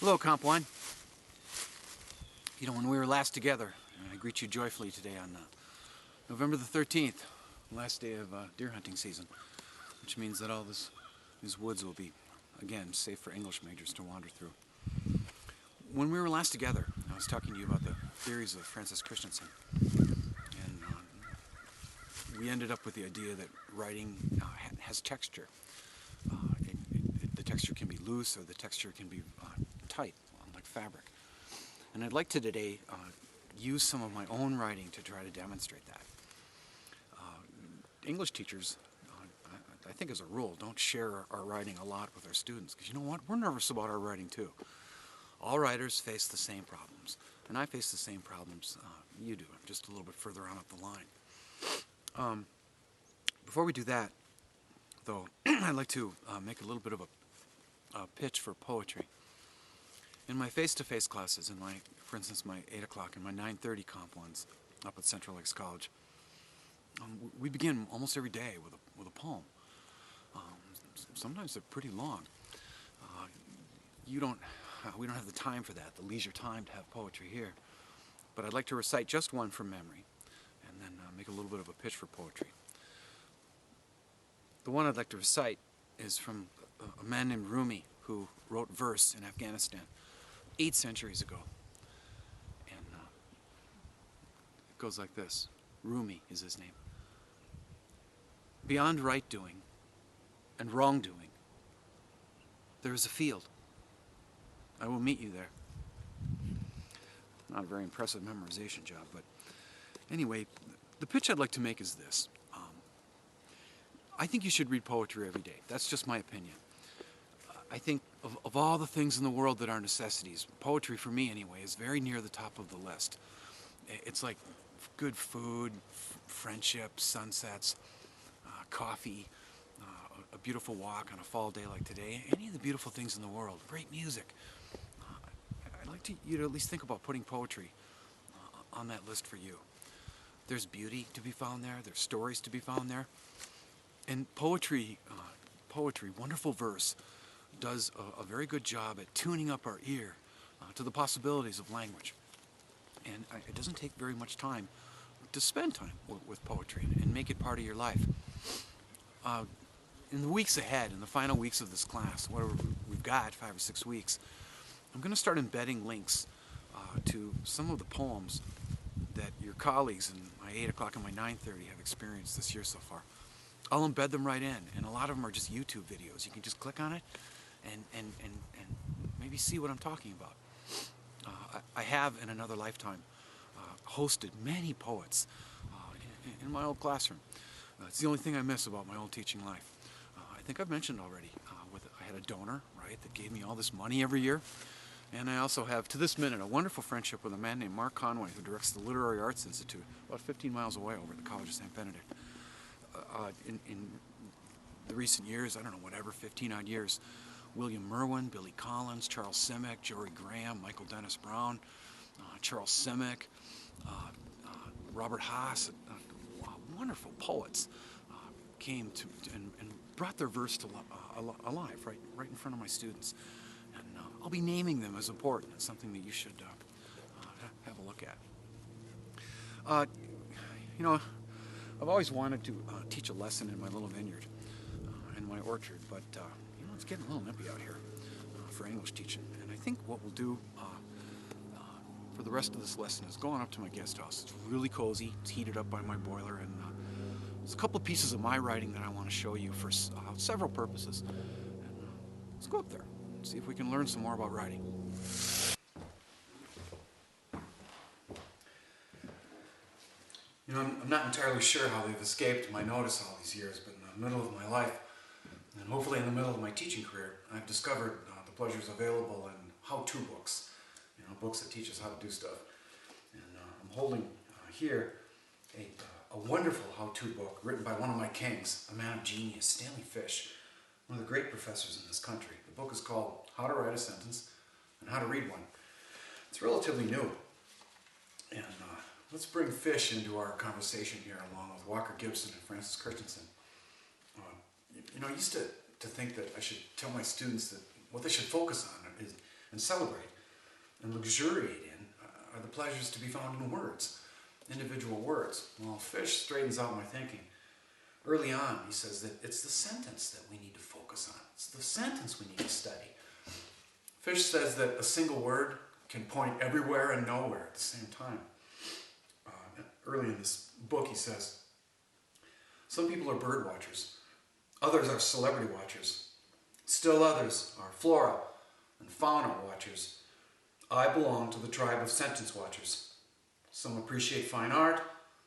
Hello, Comp One. You know, when we were last together, I greet you joyfully today on November the 13th, last day of deer hunting season, which means that all these woods will be, again, safe for English majors to wander through. When we were last together, I was talking to you about the theories of Francis Christensen, and we ended up with the idea that writing has texture. The texture can be loose or the texture can be tight, like fabric. And I'd like to today use some of my own writing to try to demonstrate that. English teachers, I think as a rule, don't share our writing a lot with our students, because you know what? We're nervous about our writing too. All writers face the same problems, and I face the same problems you do, just a little bit further on up the line. Before we do that, though, I'd like to make a little bit of a pitch for poetry. In my face-to-face classes, for instance, my 8 o'clock and my 9:30 comp ones up at Central Lakes College, we begin almost every day with a poem. Sometimes they're pretty long. We don't have the time for that, the leisure time to have poetry here. But I'd like to recite just one from memory, and then make a little bit of a pitch for poetry. The one I'd like to recite is from a man named Rumi, who wrote verse in Afghanistan 8 centuries ago. And it goes like this. Rumi is his name. Beyond right doing and wrongdoing, there is a field. I will meet you there. Not a very impressive memorization job, but anyway, the pitch I'd like to make is this. I think you should read poetry every day. That's just my opinion. I think of all the things in the world that are necessities, poetry, for me anyway, is very near the top of the list. It's like good food, friendship, sunsets, coffee, a beautiful walk on a fall day like today, any of the beautiful things in the world, great music. I'd like you to at least think about putting poetry on that list for you. There's beauty to be found there, there's stories to be found there, and poetry, wonderful verse, does a very good job at tuning up our ear to the possibilities of language. And it doesn't take very much time to spend time with poetry and make it part of your life. In the weeks ahead, in the final weeks of this class, whatever we've got, 5 or 6 weeks, I'm going to start embedding links to some of the poems that your colleagues in my 8 o'clock and my 9:30 have experienced this year so far. I'll embed them right in, and a lot of them are just YouTube videos. You can just click on it and maybe see what I'm talking about. I have, in another lifetime, hosted many poets in my old classroom. It's the only thing I miss about my old teaching life. I think I've mentioned already, I had a donor, right, that gave me all this money every year. And I also have, to this minute, a wonderful friendship with a man named Mark Conway, who directs the Literary Arts Institute, about 15 miles away over at the College of St. Benedict. In the recent years, I don't know, whatever, 15-odd years, William Merwin, Billy Collins, Charles Simic, Jory Graham, Michael Dennis Brown, Charles Simic, Robert Haas, wonderful poets came to and brought their verse to alive right in front of my students. And I'll be naming them as important. It's something that you should have a look at. You know, I've always wanted to teach a lesson in my little vineyard, in my orchard, but you know, it's getting a little nippy out here for English teaching. And I think what we'll do for the rest of this lesson is going up to my guest house. It's really cozy. It's heated up by my boiler, and there's a couple of pieces of my writing that I want to show you for several purposes. And let's go up there and see if we can learn some more about writing. You know, I'm not entirely sure how they've escaped my notice all these years, but in the middle of my life, and hopefully in the middle of my teaching career, I've discovered the pleasures available in how-to books. You know, books that teach us how to do stuff. And I'm holding here a wonderful how-to book written by one of my kings, a man of genius, Stanley Fish, one of the great professors in this country. The book is called How to Write a Sentence and How to Read One. It's relatively new. And let's bring Fish into our conversation here, along with Walker Gibson and Francis Christensen. You know, I used to think that I should tell my students that what they should focus on is and celebrate and luxuriate in are the pleasures to be found in words, individual words. Well, Fish straightens out my thinking. Early on, he says that it's the sentence that we need to focus on. It's the sentence we need to study. Fish says that a single word can point everywhere and nowhere at the same time. Early in this book, he says, some people are bird watchers, others are celebrity watchers, still others are flora and fauna watchers. I belong to the tribe of sentence watchers. Some appreciate fine art,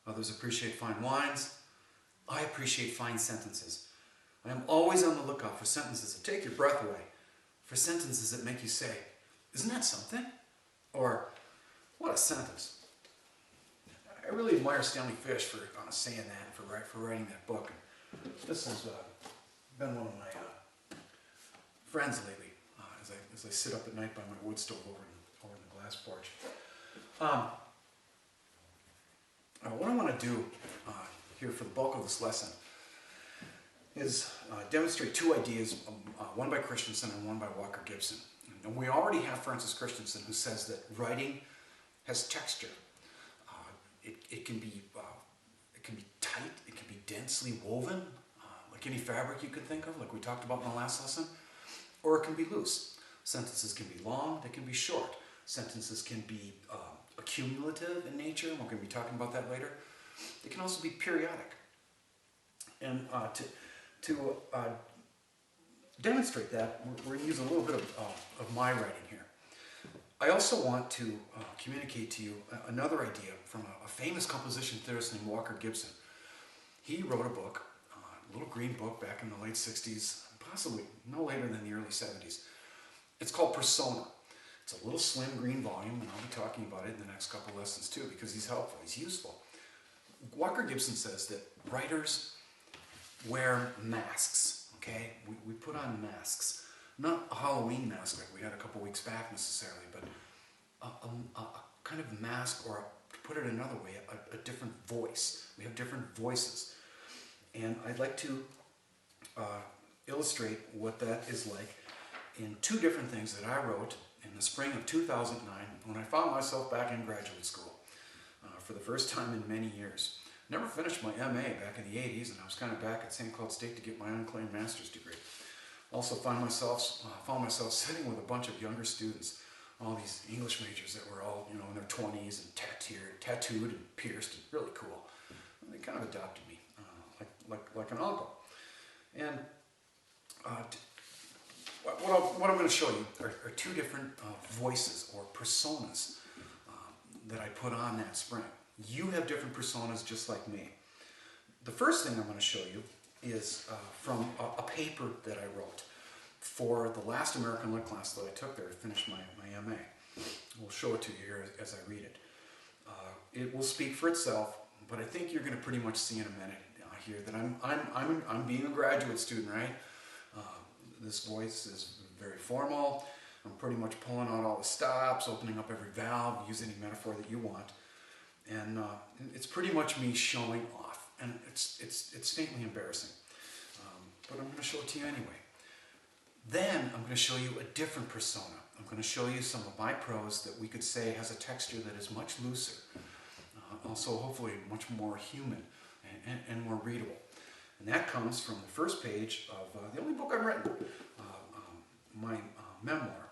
others appreciate fine wines. I appreciate fine sentences. I am always on the lookout for sentences that take your breath away, for sentences that make you say, isn't that something? Or, what a sentence. I really admire Stanley Fish for saying that and for writing that book. This has been one of my friends lately as I sit up at night by my wood stove over in the glass porch. What I want to do here for the bulk of this lesson is demonstrate two ideas, one by Christensen and one by Walker Gibson. And we already have Francis Christensen, who says that writing has texture. It can be tight, it can be densely woven, like any fabric you could think of, like we talked about in the last lesson, or it can be loose. Sentences can be long, they can be short. Sentences can be accumulative in nature, and we're going to be talking about that later. They can also be periodic. And to demonstrate that, we're going to use a little bit of my writing here. I also want to communicate to you another idea from a famous composition theorist named Walker Gibson. He wrote a book, a little green book back in the late 60s, possibly no later than the early 70s. It's called Persona. It's a little slim green volume, and I'll be talking about it in the next couple lessons too, because he's helpful, he's useful. Walker Gibson says that writers wear masks, okay? We put on masks. Not a Halloween mask like we had a couple weeks back necessarily, but a kind of mask, or to put it another way, a different voice. We have different voices. And I'd like to illustrate what that is like in two different things that I wrote in the spring of 2009 when I found myself back in graduate school for the first time in many years. Never finished my MA back in the 80s, and I was kind of back at St. Cloud State to get my unclaimed master's degree. Also found myself sitting with a bunch of younger students, all these English majors that were all, in their 20s and tattooed and pierced, and really cool. And they kind of adopted me, like an uncle. And what I'm going to show you are two different voices or personas that I put on that spring. You have different personas just like me. The first thing I'm going to show you is from a paper that I wrote for the last American Lit class that I took there to finish my MA. We'll show it to you here as I read it. It will speak for itself, but I think you're going to pretty much see in a minute here that I'm being a graduate student, right? This voice is very formal. I'm pretty much pulling out all the stops, opening up every valve, use any metaphor that you want. And it's pretty much me showing off, and it's faintly embarrassing, but I'm going to show it to you anyway. Then I'm going to show you a different persona. I'm going to show you some of my prose that we could say has a texture that is much looser, also hopefully much more human and more readable. And that comes from the first page of the only book I've written, my memoir,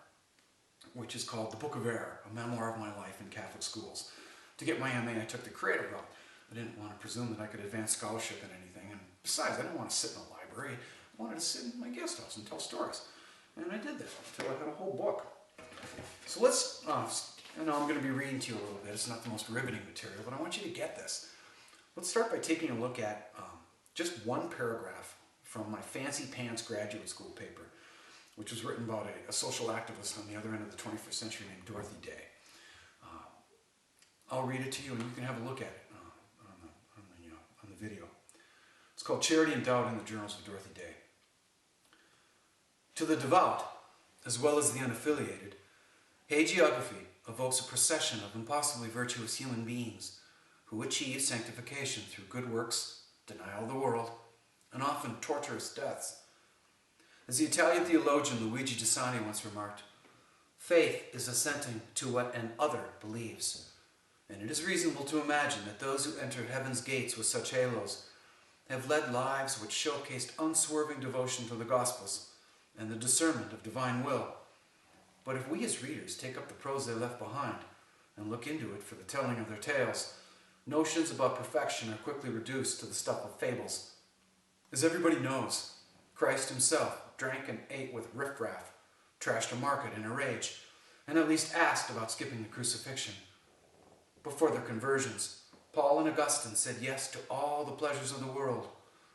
which is called The Book of Error, a memoir of my life in Catholic schools. To get my MA, I took the creative route. I didn't want to presume that I could advance scholarship in anything, and besides, I didn't want to sit in a library. I wanted to sit in my guest house and tell stories. And I did that until I had a whole book. So let's, I know I'm going to be reading to you a little bit. It's not the most riveting material, but I want you to get this. Let's start by taking a look at just one paragraph from my Fancy Pants graduate school paper, which was written about a social activist on the other end of the 21st century named Dorothy Day. I'll read it to you, and you can have a look at it on the video. It's called Charity and Doubt in the Journals of Dorothy Day. To the devout, as well as the unaffiliated, hagiography evokes a procession of impossibly virtuous human beings who achieve sanctification through good works, denial of the world, and often torturous deaths. As the Italian theologian Luigi Giussani once remarked, Faith is assenting to what an other believes, and it is reasonable to imagine that those who entered heaven's gates with such halos have led lives which showcased unswerving devotion to the Gospels and the discernment of divine will. But if we as readers take up the prose they left behind and look into it for the telling of their tales, notions about perfection are quickly reduced to the stuff of fables. As everybody knows, Christ himself drank and ate with riffraff, trashed a market in a rage, and at least asked about skipping the crucifixion. Before their conversions, Paul and Augustine said yes to all the pleasures of the world,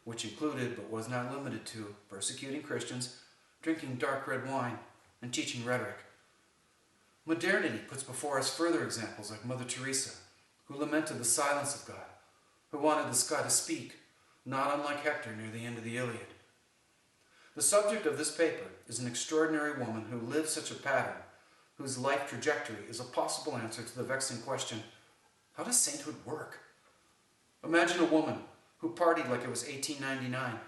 which included, but was not limited to, persecuting Christians, drinking dark red wine, and teaching rhetoric. Modernity puts before us further examples like Mother Teresa, who lamented the silence of God, who wanted the sky to speak, not unlike Hector near the end of the Iliad. The subject of this paper is an extraordinary woman who lives such a pattern, whose life trajectory is a possible answer to the vexing question, how does sainthood work? Imagine a woman who partied like it was 1899,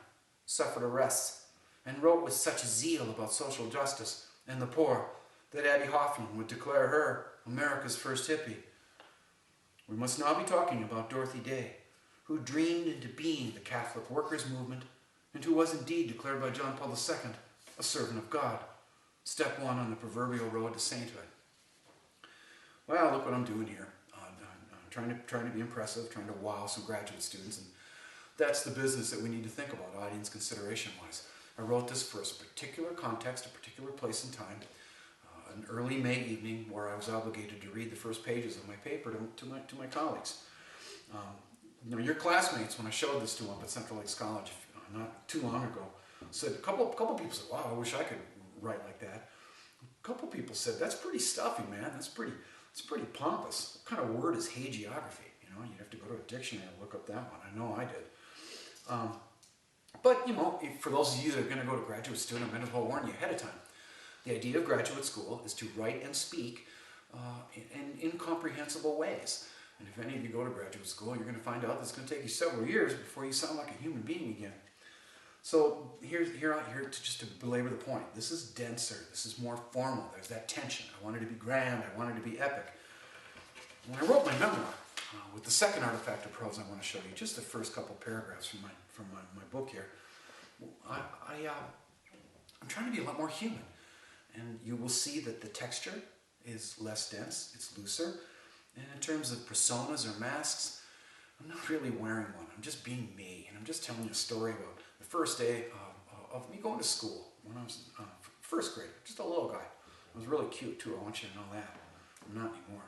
suffered arrests, and wrote with such zeal about social justice and the poor that Abbie Hoffman would declare her America's first hippie. We must now be talking about Dorothy Day, who dreamed into being the Catholic workers' movement and who was indeed declared by John Paul II a servant of God, step one on the proverbial road to sainthood. Well, look what I'm doing here. Trying to be impressive, trying to wow some graduate students, and that's the business that we need to think about audience consideration-wise. I wrote this for a particular context, a particular place and time, an early May evening where I was obligated to read the first pages of my paper to my colleagues. Your classmates, when I showed this to them up at Central Lakes College not too long ago, said, a couple people said, wow, I wish I could write like that. A couple people said, that's pretty stuffy, man. It's pretty pompous. What kind of word is hagiography? You'd have to go to a dictionary and look up that one. I know I did. But, for those of you that are going to go to graduate school, I might as well warn you ahead of time. The idea of graduate school is to write and speak in incomprehensible ways. And if any of you go to graduate school, you're going to find out that it's going to take you several years before you sound like a human being again. So here to belabor the point. This is denser. This is more formal. There's that tension. I wanted to be grand. I wanted to be epic. When I wrote my memoir, with the second artifact of prose I want to show you, just the first couple paragraphs from my book here, I'm trying to be a lot more human. And you will see that the texture is less dense. It's looser. And in terms of personas or masks, I'm not really wearing one. I'm just being me. And I'm just telling you a story about the first day of me going to school when I was first grade. Just a little guy. I was really cute too. I want you to know that. I'm not anymore.